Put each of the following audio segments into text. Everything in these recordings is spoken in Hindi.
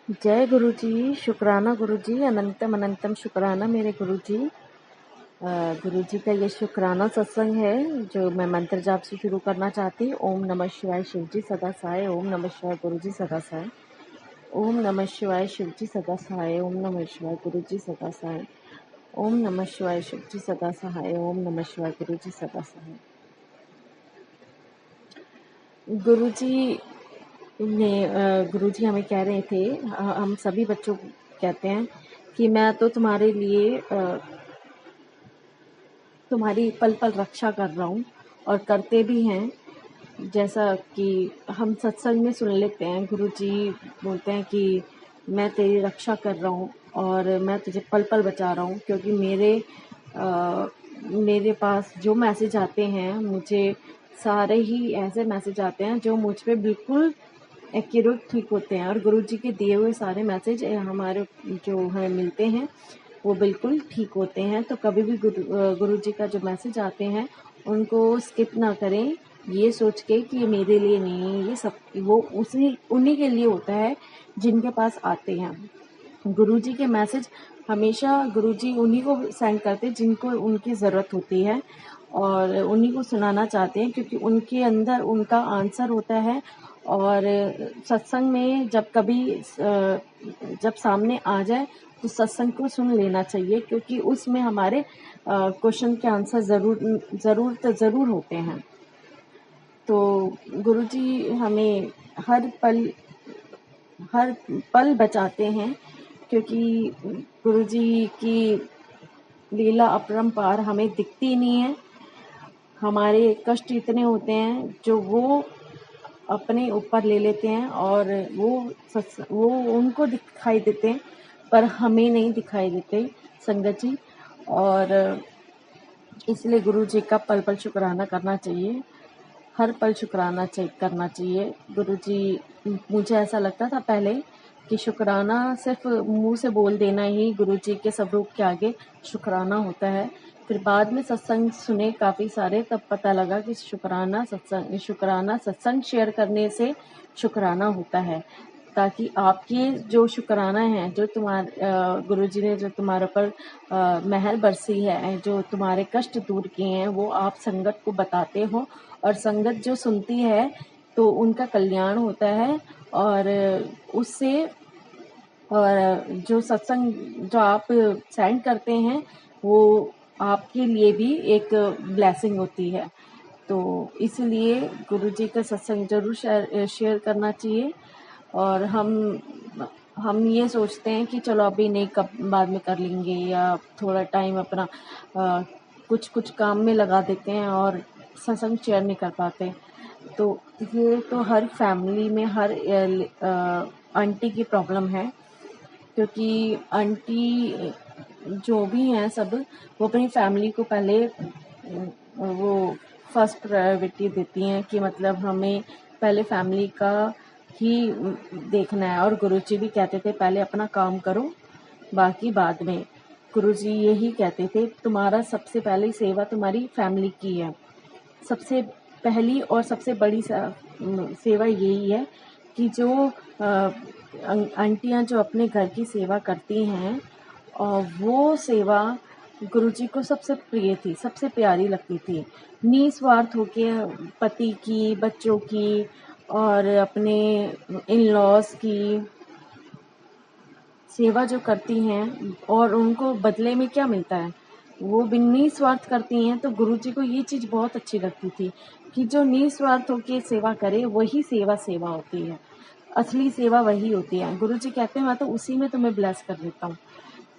जय गुरु जी, शुक्राना गुरु जी, अनंतम अनंतम शुक्राना मेरे गुरु जी। गुरु जी का ये शुक्राना सत्संग है जो मैं मंत्र जाप से शुरू करना चाहती। ओम नमः शिवाय शिव जी सदा सहाय, ओम नमः शिवाय गुरु जी सदा सहाय, ओम नमः शिवाय शिव जी सदा सहाय, ओम नमः शिवाय गुरु जी सदा सहाय, ओम नमः शिवाय शिव जी सदा सहाय, ओम नमः शिवाय गुरु जी सदा सहाय। गुरु जी गुरु जी हमें कह रहे थे, हम सभी बच्चों को कहते हैं कि मैं तो तुम्हारे लिए तुम्हारी पल पल रक्षा कर रहा हूँ, और करते भी हैं। जैसा कि हम सत्संग में सुन लेते हैं, गुरु जी बोलते हैं कि मैं तेरी रक्षा कर रहा हूँ और मैं तुझे पल पल बचा रहा हूँ, क्योंकि मेरे पास जो मैसेज आते हैं, मुझे सारे ही ऐसे मैसेज आते हैं जो मुझ पे बिल्कुल एक्यूरेट ठीक होते हैं। और गुरु जी के दिए हुए सारे मैसेज हमारे जो हमें मिलते हैं वो बिल्कुल ठीक होते हैं। तो कभी भी गुरु जी का जो मैसेज आते हैं उनको स्किप ना करें, ये सोच के कि ये मेरे लिए नहीं है, ये सब वो उन्हीं के लिए होता है जिनके पास आते हैं। गुरुजी के मैसेज हमेशा गुरुजी उन्हीं को सेंड करते हैं जिनको उनकी ज़रूरत होती है, और उन्हीं को सुनाना चाहते हैं, क्योंकि उनके अंदर उनका आंसर होता है। और सत्संग में जब सामने आ जाए तो सत्संग को सुन लेना चाहिए, क्योंकि उसमें हमारे क्वेश्चन के आंसर ज़रूर होते हैं। तो गुरुजी हमें हर पल बचाते हैं, क्योंकि गुरुजी की लीला अपरंपार हमें दिखती नहीं है। हमारे कष्ट इतने होते हैं जो वो अपने ऊपर ले लेते हैं, और वो उनको दिखाई देते हैं, पर हमें नहीं दिखाई देते संगत जी। और इसलिए गुरु जी का पल पल शुक्राना करना चाहिए, हर पल शुक्राना करना चाहिए। गुरु जी, मुझे ऐसा लगता था पहले कि शुक्राना सिर्फ मुंह से बोल देना ही गुरु जी के स्वरूप के आगे शुक्राना होता है। फिर बाद में सत्संग सुने काफ़ी सारे, तब पता लगा कि शुक्राना सत्संग शेयर करने से शुक्राना होता है, ताकि आपकी जो शुक्राना है, जो गुरु जी ने जो तुम्हारे ऊपर मेहर बरसी है, जो तुम्हारे कष्ट दूर किए हैं, वो आप संगत को बताते हो, और संगत जो सुनती है तो उनका कल्याण होता है। और उससे और जो सत्संग जो आप सेंड करते हैं वो आपके लिए भी एक ब्लेसिंग होती है। तो इसलिए गुरु जी का सत्संग जरूर शेयर करना चाहिए। और हम ये सोचते हैं कि चलो अभी नहीं, कब बाद में कर लेंगे, या थोड़ा टाइम अपना कुछ काम में लगा देते हैं और सत्संग शेयर नहीं कर पाते। तो ये तो हर फैमिली में हर आंटी की प्रॉब्लम है, क्योंकि आंटी जो भी हैं सब, वो अपनी फैमिली को पहले वो फर्स्ट प्रायोरिटी देती हैं, कि मतलब हमें पहले फैमिली का ही देखना है। और गुरुजी भी कहते थे पहले अपना काम करो, बाकी बाद में। गुरुजी यही कहते थे, तुम्हारा सबसे पहले सेवा तुम्हारी फैमिली की है। सबसे पहली और सबसे बड़ी सेवा यही है कि जो आंटियां जो अपने घर की सेवा करती हैं, और वो सेवा गुरुजी को सबसे प्रिय थी, सबसे प्यारी लगती थी। निस्वार्थ होके पति की, बच्चों की, और अपने इन लॉज की सेवा जो करती हैं, और उनको बदले में क्या मिलता है, वो भी निस्वार्थ करती हैं। तो गुरुजी को ये चीज़ बहुत अच्छी लगती थी कि जो निस्वार्थ होकर सेवा करे वही सेवा होती है, असली सेवा वही होती है। गुरुजी कहते हैं मैं तो उसी में तुम्हें ब्लेस कर देता हूँ,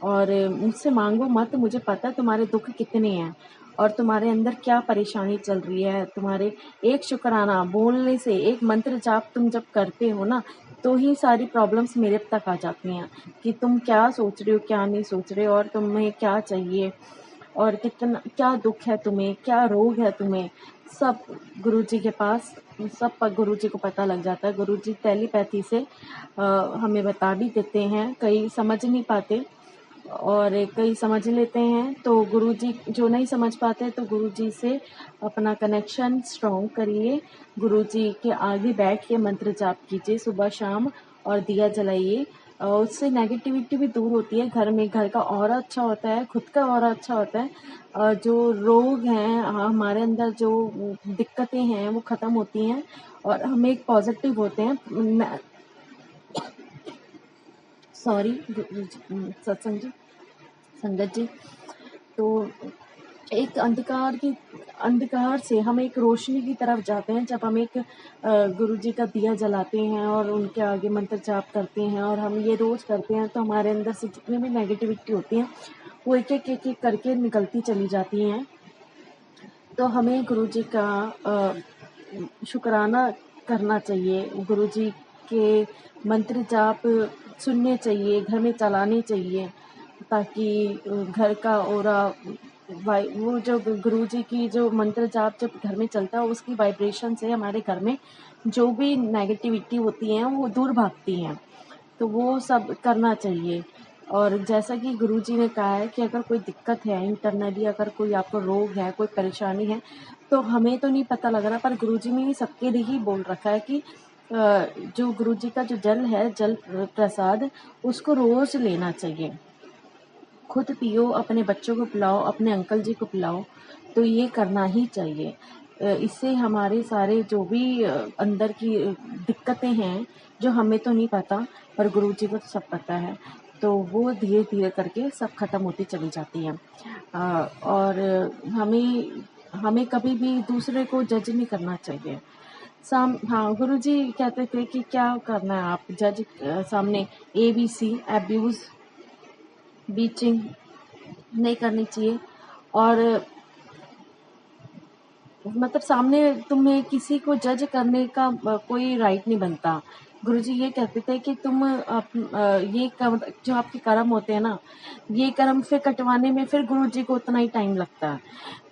और मुझसे मांगो मत, मुझे पता है तुम्हारे दुख कितने हैं और तुम्हारे अंदर क्या परेशानी चल रही है। तुम्हारे एक शुक्राना बोलने से, एक मंत्र जाप तुम जब करते हो ना, तो ही सारी प्रॉब्लम्स मेरे तक आ जाती हैं, कि तुम क्या सोच रहे हो, क्या नहीं सोच रहे हो, और तुम्हें क्या चाहिए, और कितना क्या दुख है तुम्हें, क्या रोग है तुम्हें, सब गुरुजी के पास, सब पर गुरुजी को पता लग जाता है। गुरुजी टेलीपैथी से हमें बता भी देते हैं, कई समझ नहीं पाते और कई समझ लेते हैं। तो गुरुजी जो नहीं समझ पाते, तो गुरुजी से अपना कनेक्शन स्ट्रॉन्ग करिए, गुरुजी के आगे बैठ के मंत्र जाप कीजिए सुबह शाम, और दिया जलाइए। उससे नेगेटिविटी भी दूर होती है घर में, घर का ऑरा अच्छा होता है, खुद का ऑरा अच्छा होता है। जो रोग हैं हमारे अंदर, जो दिक्कतें हैं वो ख़त्म होती हैं और हम एक पॉजिटिव होते हैं। सॉरी सत्संग जी, संगत जी। तो एक अंधकार से हम एक रोशनी की तरफ जाते हैं जब हम एक गुरु जी का दिया जलाते हैं और उनके आगे मंत्र जाप करते हैं, और हम ये रोज़ करते हैं तो हमारे अंदर से जितने भी नेगेटिविटी होती हैं वो एक करके निकलती चली जाती हैं। तो हमें गुरु जी का शुक्राना करना चाहिए, गुरु जी के मंत्र जाप सुनने चाहिए, घर में चलाने चाहिए, ताकि घर का ऑरा वो जो गुरु जी की जो मंत्र जाप जब घर में चलता है उसकी वाइब्रेशन से हमारे घर में जो भी नेगेटिविटी होती हैं वो दूर भागती हैं। तो वो सब करना चाहिए। और जैसा कि गुरुजी ने कहा है कि अगर कोई दिक्कत है इंटरनली, अगर कोई आपको रोग है, कोई परेशानी है, तो हमें तो नहीं पता लग रहा, पर गुरुजी ने सबके लिए ही बोल रखा है कि जो गुरुजी का जो जल है, जल प्रसाद, उसको रोज लेना चाहिए। खुद पियो, अपने बच्चों को पिलाओ, अपने अंकल जी को पिलाओ, तो ये करना ही चाहिए। इससे हमारे सारे जो भी अंदर की दिक्कतें हैं जो हमें तो नहीं पता, पर गुरु जी को तो सब पता है, तो वो धीरे धीरे करके सब खत्म होती चली जाती हैं। और हमें हमें कभी भी दूसरे को जज नहीं करना चाहिए। हाँ, गुरु जी कहते थे कि क्या करना है, आप जज सामने ABC एब्यूज बीचिंग नहीं करनी चाहिए, और मतलब सामने तुम्हें किसी को जज करने का कोई राइट नहीं बनता। गुरुजी ये कहते थे कि तुम जो आपके कर्म होते हैं ना, ये कर्म फिर कटवाने में फिर गुरुजी को उतना ही टाइम लगता है,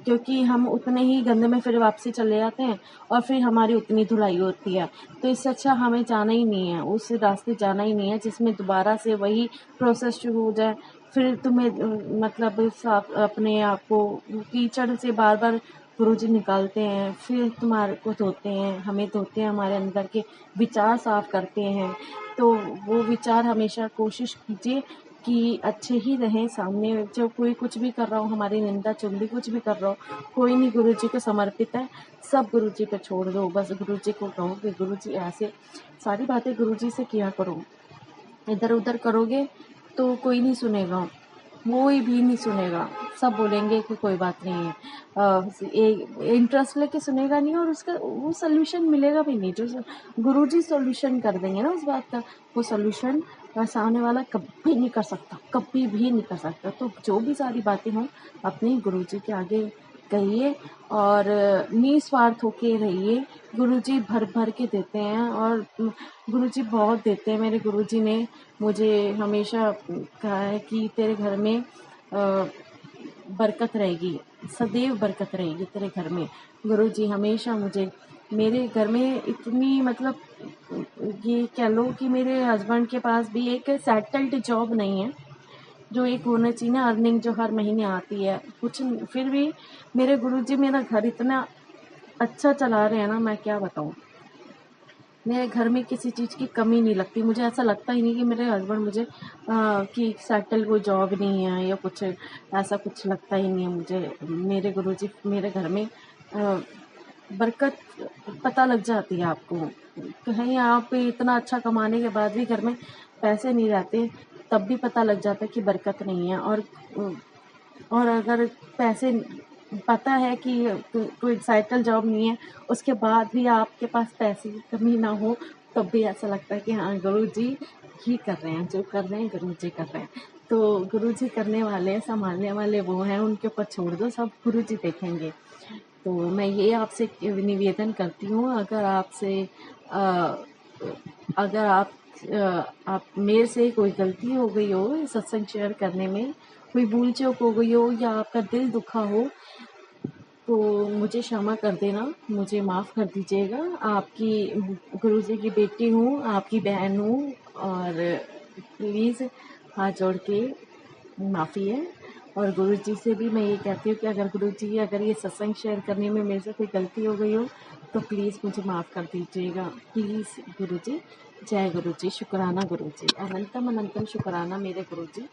क्योंकि हम उतने ही गंदे में फिर वापसी चले जाते हैं और फिर हमारी उतनी धुलाई होती है। तो इससे अच्छा हमें जाना ही नहीं है, उस रास्ते जाना ही नहीं है जिसमें दोबारा से वही प्रोसेस शुरू हो जाए। फिर तुम्हें मतलब अपने आप को कीचड़ से बार बार गुरुजी निकालते हैं, फिर तुम्हारे को धोते हैं, हमें धोते हैं, हमारे अंदर के विचार साफ करते हैं। तो वो विचार हमेशा कोशिश कीजिए कि अच्छे ही रहें। सामने जो कोई कुछ भी कर रहा हो, हमारी निंदा चुगली कुछ भी कर रहा हो, कोई नहीं गुरुजी को समर्पित है, सब गुरुजी पे छोड़ दो। बस गुरुजी को कहो कि गुरुजी ऐसे सारी बातें गुरुजी से किया करो। इधर उधर करोगे तो कोई नहीं सुनेगा, कोई भी नहीं सुनेगा, सब बोलेंगे कि कोई बात नहीं है। इंटरेस्ट लेके सुनेगा नहीं और उसका वो सोल्यूशन मिलेगा भी नहीं। जो गुरुजी सोल्यूशन कर देंगे ना उस बात का, वो सोल्यूशन सामने वाला कभी नहीं कर सकता, कभी भी नहीं कर सकता। तो जो भी सारी बातें हों अपने गुरुजी के आगे कहिए और निस्वार्थ होके रहिए। गुरुजी भर भर के देते हैं, और गुरुजी बहुत देते हैं। मेरे गुरुजी ने मुझे हमेशा कहा है कि तेरे घर में बरकत रहेगी, सदैव बरकत रहेगी तेरे घर में। गुरुजी हमेशा मुझे, मेरे घर में इतनी मतलब ये कह लो कि मेरे हस्बैंड के पास भी एक सेटल्ड जॉब नहीं है, जो एक होना चाहिए ना, अर्निंग जो हर महीने आती है कुछ, फिर भी मेरे गुरुजी मेरा घर इतना अच्छा चला रहे हैं ना, मैं क्या बताऊँ। मेरे घर में किसी चीज़ की कमी नहीं लगती, मुझे ऐसा लगता ही नहीं कि मेरे हस्बैंड मुझे कि सेटल कोई जॉब नहीं है या कुछ, ऐसा कुछ लगता ही नहीं है मुझे। मेरे गुरुजी मेरे घर में बरकत पता लग जाती है आपको। कहीं आप इतना अच्छा कमाने के बाद भी घर में पैसे नहीं रहते, तब भी पता लग जाता है कि बरकत नहीं है। और अगर पैसे पता है कि कोई सेटल जॉब नहीं है, उसके बाद भी आपके पास पैसे की कमी ना हो, तब भी ऐसा लगता है कि हाँ गुरुजी ही कर रहे हैं, जो कर रहे हैं गुरुजी कर रहे हैं। तो गुरुजी करने वाले, संभालने वाले वो हैं, उनके ऊपर छोड़ दो, सब गुरुजी देखेंगे। तो मैं ये आपसे निवेदन करती हूँ, अगर आप मेरे से कोई गलती हो गई हो सत्संग शेयर करने में, कोई भूल चूक हो गई हो या आपका दिल दुखा हो, तो मुझे क्षमा कर देना, मुझे माफ़ कर दीजिएगा। आपकी गुरुजी की बेटी हूँ, आपकी बहन हूँ, और प्लीज़ हाथ जोड़ के माफ़ी है। और गुरुजी से भी मैं ये कहती हूँ कि अगर गुरुजी अगर ये सत्संग शेयर करने में मेरे से कोई गलती हो गई हो तो प्लीज़ मुझे माफ़ कर दीजिएगा, प्लीज़ गुरुजी। जय गुरु जी, शुक्राना गुरु जी, अनंतम अनंतम शुक्राना मेरे गुरु जी।